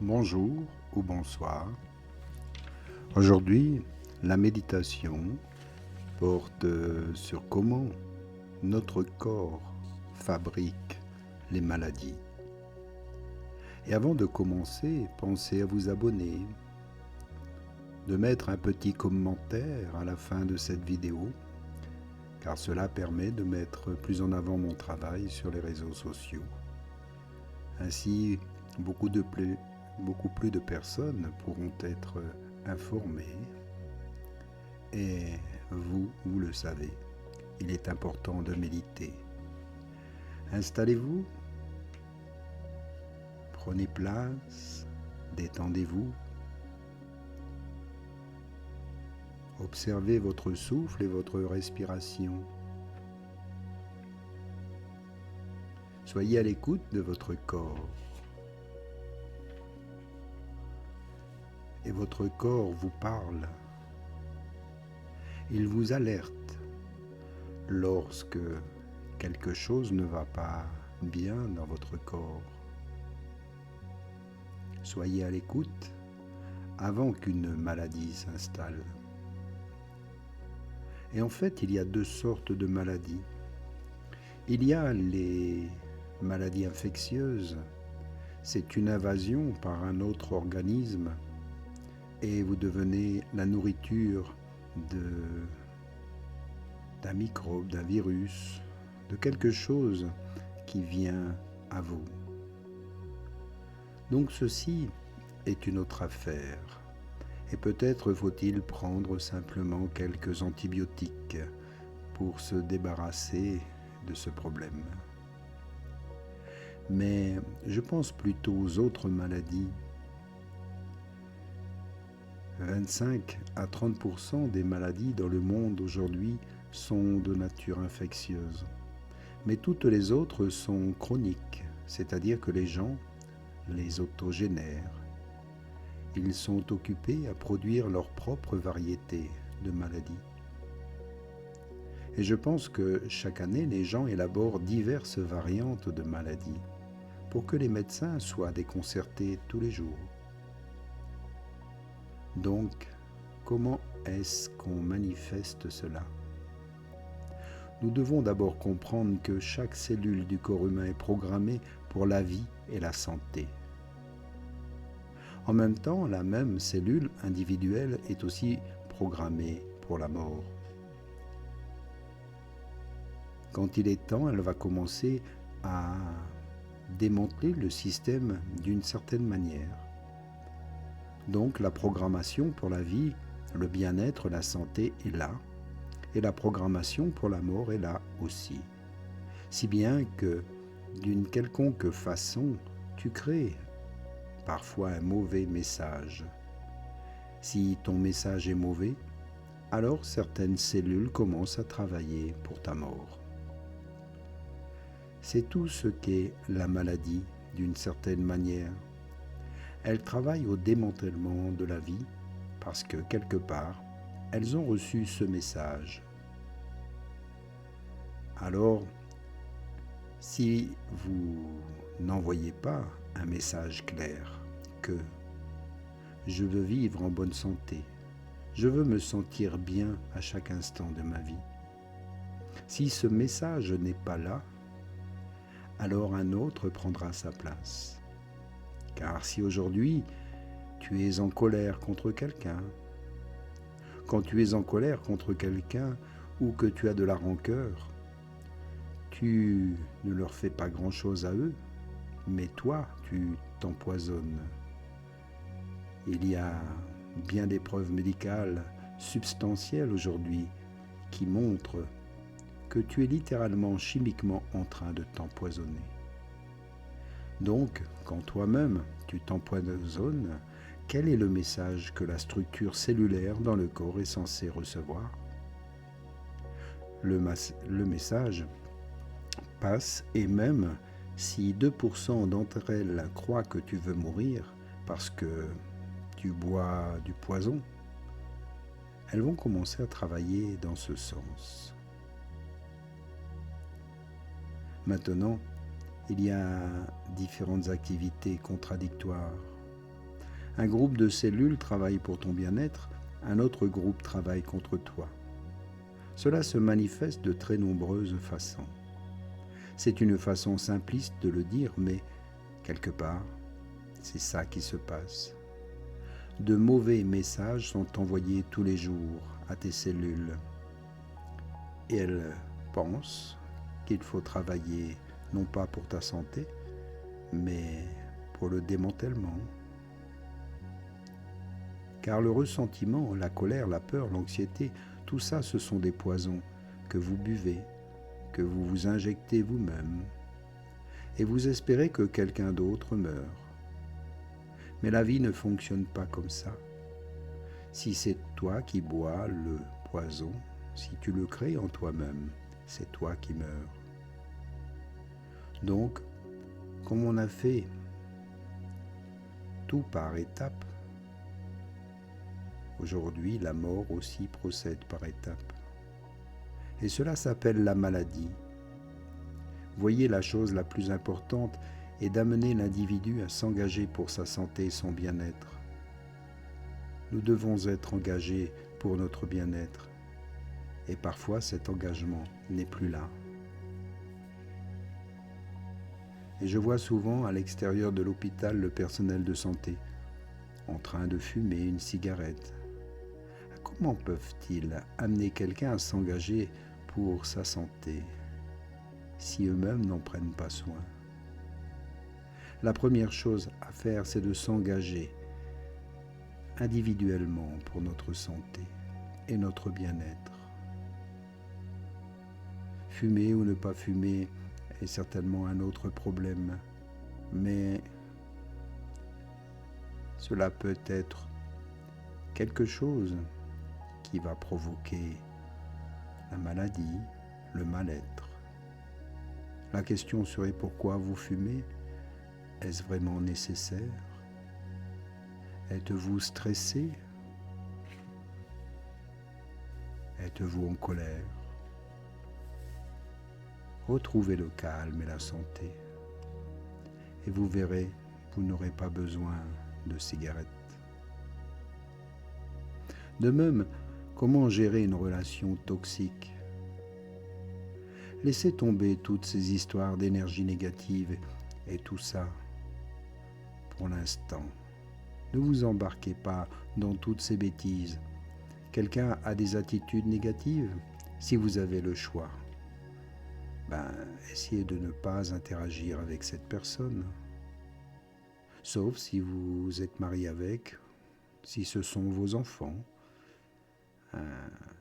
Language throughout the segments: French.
Bonjour ou bonsoir. Aujourd'hui, la méditation porte sur comment notre corps fabrique les maladies. Et avant de commencer, pensez à vous abonner, de mettre un petit commentaire à la fin de cette vidéo, car cela permet de mettre plus en avant mon travail sur les réseaux sociaux. Ainsi, beaucoup plus de personnes pourront être informées. Et vous le savez, il est important de méditer. Installez-vous, prenez place, détendez-vous. Observez votre souffle et votre respiration. Soyez à l'écoute de votre corps. Et votre corps vous parle. Il vous alerte lorsque quelque chose ne va pas bien dans votre corps. Soyez à l'écoute avant qu'une maladie s'installe. Et en fait, il y a deux sortes de maladies. Il y a les maladies infectieuses. C'est une invasion par un autre organisme et vous devenez la nourriture d'un microbe, d'un virus, de quelque chose qui vient à vous. Donc ceci est une autre affaire. Et peut-être faut-il prendre simplement quelques antibiotiques pour se débarrasser de ce problème. Mais je pense plutôt aux autres maladies. 25 à 30% des maladies dans le monde aujourd'hui sont de nature infectieuse. Mais toutes les autres sont chroniques, c'est-à-dire que les gens les autogénèrent. Ils sont occupés à produire leur propre variété de maladies. Et je pense que chaque année, les gens élaborent diverses variantes de maladies pour que les médecins soient déconcertés tous les jours. Donc, comment est-ce qu'on manifeste cela ? Nous devons d'abord comprendre que chaque cellule du corps humain est programmée pour la vie et la santé. En même temps, la même cellule individuelle est aussi programmée pour la mort. Quand il est temps, elle va commencer à démanteler le système d'une certaine manière. Donc la programmation pour la vie, le bien-être, la santé est là, et la programmation pour la mort est là aussi. Si bien que, d'une quelconque façon, tu crées parfois un mauvais message. Si ton message est mauvais, alors certaines cellules commencent à travailler pour ta mort. C'est tout ce qu'est la maladie d'une certaine manière. Elle travaille au démantèlement de la vie parce que quelque part, elles ont reçu ce message. Alors, si vous n'envoyez pas un message clair que je veux vivre en bonne santé, je veux me sentir bien à chaque instant de ma vie, si ce message n'est pas là, alors un autre prendra sa place. Car si aujourd'hui tu es en colère contre quelqu'un, quand tu es en colère contre quelqu'un ou que tu as de la rancœur, tu ne leur fais pas grand-chose à eux, mais toi, tu t'empoisonnes. Il y a bien des preuves médicales substantielles aujourd'hui qui montrent que tu es littéralement chimiquement en train de t'empoisonner. Donc, quand toi-même tu t'empoisonnes, quel est le message que la structure cellulaire dans le corps est censée recevoir ? Le message passe, et même si 2% d'entre elles croient que tu veux mourir parce que tu bois du poison, elles vont commencer à travailler dans ce sens. Maintenant, il y a différentes activités contradictoires. Un groupe de cellules travaille pour ton bien-être, un autre groupe travaille contre toi. Cela se manifeste de très nombreuses façons. C'est une façon simpliste de le dire, mais quelque part, c'est ça qui se passe. De mauvais messages sont envoyés tous les jours à tes cellules. Et elles pensent qu'il faut travailler non pas pour ta santé, mais pour le démantèlement. Car le ressentiment, la colère, la peur, l'anxiété, tout ça, ce sont des poisons que vous buvez, que vous vous injectez vous-même, et vous espérez que quelqu'un d'autre meure. Mais la vie ne fonctionne pas comme ça. Si c'est toi qui bois le poison, si tu le crées en toi-même, c'est toi qui meurs. Donc, comme on a fait tout par étapes, aujourd'hui la mort aussi procède par étapes. Et cela s'appelle la maladie. Voyez, la chose la plus importante est d'amener l'individu à s'engager pour sa santé et son bien-être. Nous devons être engagés pour notre bien-être. Et parfois cet engagement n'est plus là. Et je vois souvent à l'extérieur de l'hôpital le personnel de santé en train de fumer une cigarette. Comment peuvent-ils amener quelqu'un à s'engager pour sa santé si eux-mêmes n'en prennent pas soin? La première chose à faire, c'est de s'engager individuellement pour notre santé et notre bien-être. Fumer ou ne pas fumer est certainement un autre problème, mais cela peut être quelque chose qui va provoquer la maladie, le mal-être. La question serait: pourquoi vous fumez? Est-ce vraiment nécessaire? Êtes-vous stressé? Êtes-vous en colère? Retrouvez le calme et la santé, et vous verrez, vous n'aurez pas besoin de cigarettes. De même, comment gérer une relation toxique? Laissez tomber toutes ces histoires d'énergie négative et tout ça pour l'instant. Ne vous embarquez pas dans toutes ces bêtises. Quelqu'un a des attitudes négatives? Si vous avez le choix, essayez de ne pas interagir avec cette personne. Sauf si vous êtes marié avec, si ce sont vos enfants.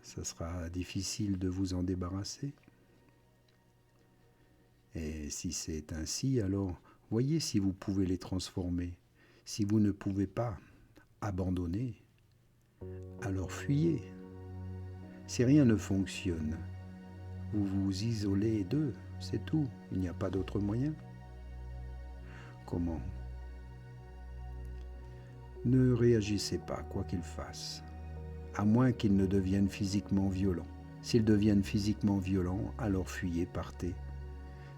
Ça sera difficile de vous en débarrasser. Et si c'est ainsi, alors voyez si vous pouvez les transformer. Si vous ne pouvez pas abandonner, alors fuyez. Si rien ne fonctionne, vous vous isolez d'eux, c'est tout. Il n'y a pas d'autre moyen. Comment? Ne réagissez pas, quoi qu'ils fassent, à moins qu'ils ne deviennent physiquement violents. S'ils deviennent physiquement violents, alors fuyez, partez.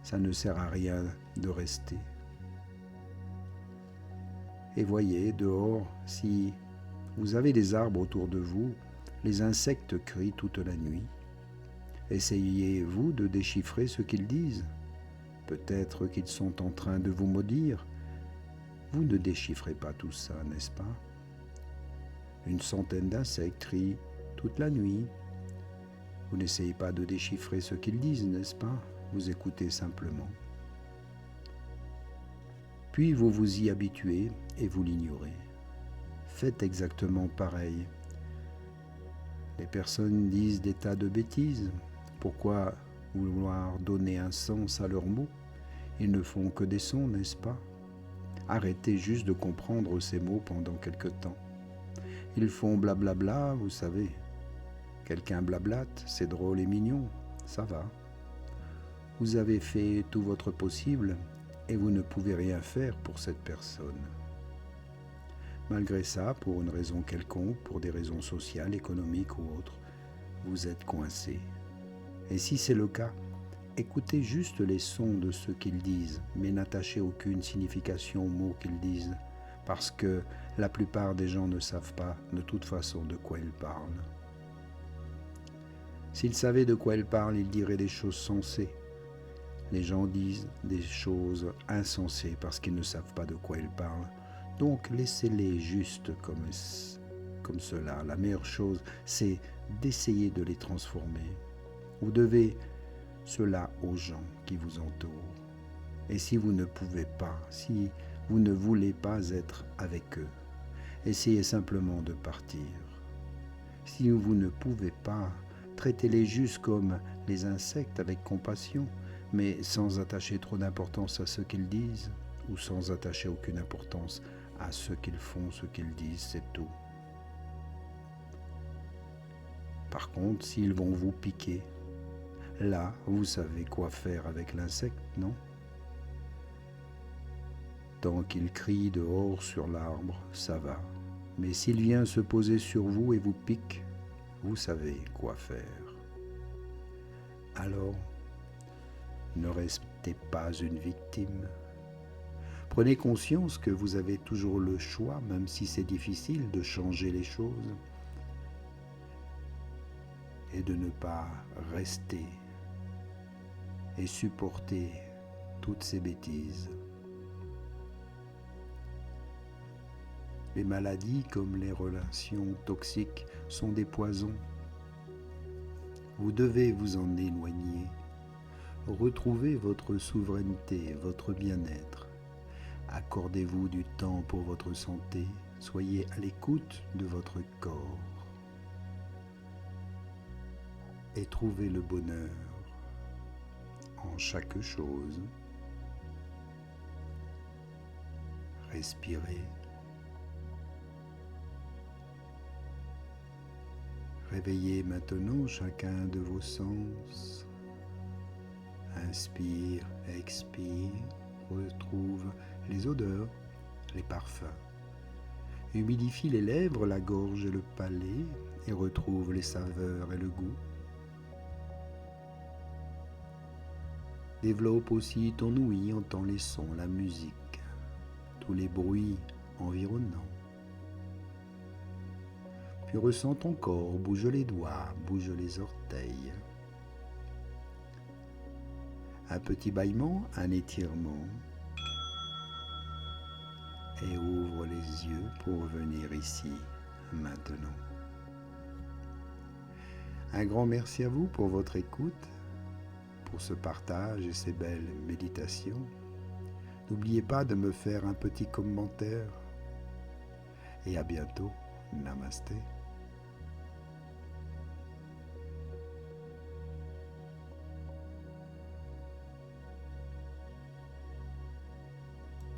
Ça ne sert à rien de rester. Et voyez, dehors, si vous avez des arbres autour de vous, les insectes crient toute la nuit. Essayez-vous de déchiffrer ce qu'ils disent. Peut-être qu'ils sont en train de vous maudire. Vous ne déchiffrez pas tout ça, n'est-ce pas? Une centaine d'insectes crient toute la nuit. Vous n'essayez pas de déchiffrer ce qu'ils disent, n'est-ce pas? Vous écoutez simplement. Puis vous vous y habituez et vous l'ignorez. Faites exactement pareil. Les personnes disent des tas de bêtises. Pourquoi vouloir donner un sens à leurs mots? Ils ne font que des sons, n'est-ce pas? Arrêtez juste de comprendre ces mots pendant quelque temps. Ils font blablabla, vous savez. Quelqu'un blablate, c'est drôle et mignon, ça va. Vous avez fait tout votre possible et vous ne pouvez rien faire pour cette personne. Malgré ça, pour une raison quelconque, pour des raisons sociales, économiques ou autres, vous êtes coincé. Et si c'est le cas, écoutez juste les sons de ce qu'ils disent, mais n'attachez aucune signification aux mots qu'ils disent, parce que la plupart des gens ne savent pas de toute façon de quoi ils parlent. S'ils savaient de quoi ils parlent, ils diraient des choses sensées. Les gens disent des choses insensées parce qu'ils ne savent pas de quoi ils parlent. Donc laissez-les juste comme cela. La meilleure chose, c'est d'essayer de les transformer. Vous devez cela aux gens qui vous entourent. Et si vous ne pouvez pas, si vous ne voulez pas être avec eux, essayez simplement de partir. Si vous ne pouvez pas, traitez-les juste comme les insectes avec compassion, mais sans attacher trop d'importance à ce qu'ils disent, ou sans attacher aucune importance à ce qu'ils font, ce qu'ils disent, c'est tout. Par contre, s'ils vont vous piquer, là, vous savez quoi faire avec l'insecte, non? Tant qu'il crie dehors sur l'arbre, ça va. Mais s'il vient se poser sur vous et vous pique, vous savez quoi faire. Alors, ne restez pas une victime. Prenez conscience que vous avez toujours le choix, même si c'est difficile, de changer les choses et de ne pas rester et supporter toutes ces bêtises. Les maladies comme les relations toxiques sont des poisons. Vous devez vous en éloigner. Retrouvez votre souveraineté, votre bien-être. Accordez-vous du temps pour votre santé. Soyez à l'écoute de votre corps. Et trouvez le bonheur en chaque chose. Respirez. Réveillez maintenant chacun de vos sens. Inspire, expire, retrouve les odeurs, les parfums. Humidifie les lèvres, la gorge et le palais et retrouve les saveurs et le goût. Développe aussi ton ouïe, entends les sons, la musique, tous les bruits environnants. Puis ressens ton corps, bouge les doigts, bouge les orteils. Un petit bâillement, un étirement. Et ouvre les yeux pour venir ici, maintenant. Un grand merci à vous pour votre écoute, pour ce partage et ces belles méditations. N'oubliez pas de me faire un petit commentaire. Et à bientôt. Namasté.